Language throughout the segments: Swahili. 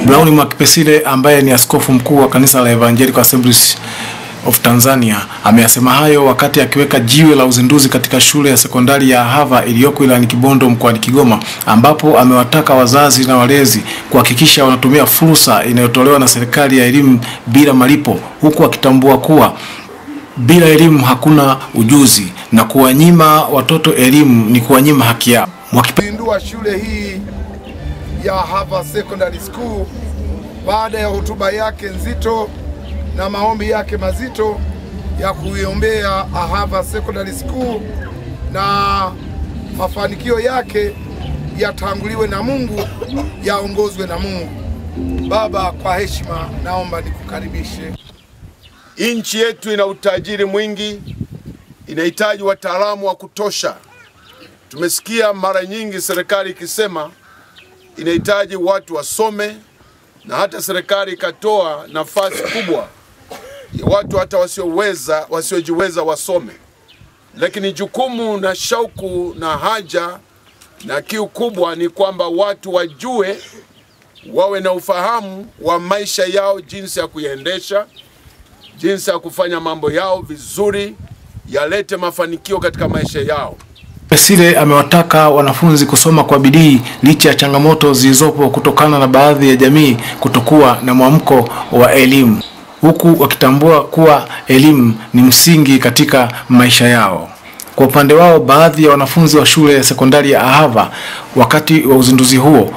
Brown Mwakipesile ambaye ni askofu mkuu wa kanisa la Evangelical Assemblies of Tanzania ameyasema hayo wakati akiweka jiwe la uzinduzi katika shule ya sekondari ya Ahava iliyoko wilayani Kibondo mkoani Kigoma, ambapo amewataka wazazi na walezi kuhakikisha wanatumia fursa inayotolewa na serikali ya elimu bila malipo, huku akitambua kuwa bila elimu hakuna ujuzi na kuwanyima watoto elimu ni kuwanyima haki yao. Mwakipindua shule hii ya Ahava Secondary School baada ya hotuba yake nzito na maombi yake mazito ya kuiombea Ahava Secondary School na mafanikio yake yatanguliwe na Mungu, yaongozwe na Mungu. Baba, kwa heshima naomba nikukaribishe. Nchi yetu ina utajiri mwingi, inahitaji wataalamu wa kutosha. Tumesikia mara nyingi serikali ikisema inahitaji watu wasome, na hata serikali ikatoa nafasi kubwa ya watu hata wasiojiweza wasome. Lakini jukumu na shauku na haja na kiu kubwa ni kwamba watu wajue, wawe na ufahamu wa maisha yao, jinsi ya kuyaendesha, jinsi ya kufanya mambo yao vizuri, yalete mafanikio katika maisha yao. Pesile amewataka wanafunzi kusoma kwa bidii licha ya changamoto zilizopo kutokana na baadhi ya jamii kutokuwa na mwamko wa elimu, huku wakitambua kuwa elimu ni msingi katika maisha yao. Kwa upande wao, baadhi ya wanafunzi wa shule ya sekondari ya Ahava wakati wa uzinduzi huo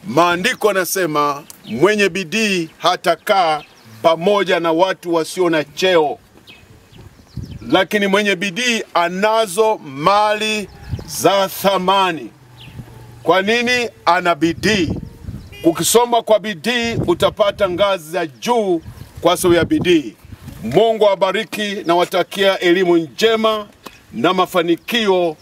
Maandiko yanasema mwenye bidii hatakaa pamoja na watu wasio na cheo, lakini mwenye bidii anazo mali za thamani. Kwa nini ana bidii? Ukisoma kwa bidii utapata ngazi za juu kwa sababu ya bidii. Mungu awabariki na watakia elimu njema na mafanikio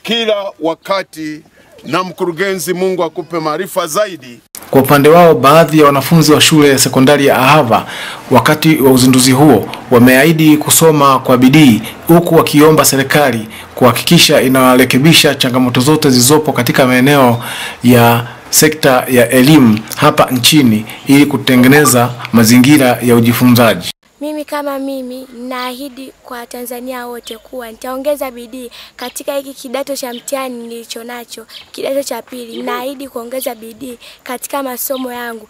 kila wakati, na mkurugenzi, Mungu akupe maarifa zaidi. Kwa upande wao, baadhi ya wanafunzi wa shule ya sekondari ya Ahava wakati wa uzinduzi huo wameahidi kusoma kwa bidii, huku wakiomba serikali kuhakikisha inarekebisha changamoto zote zilizopo katika maeneo ya sekta ya elimu hapa nchini ili kutengeneza mazingira ya ujifunzaji. Mimi kama mimi naahidi kwa Tanzania wote kuwa nitaongeza bidii katika hiki kidato cha mtihani nilicho nacho, kidato cha pili. Naahidi kuongeza bidii katika masomo yangu.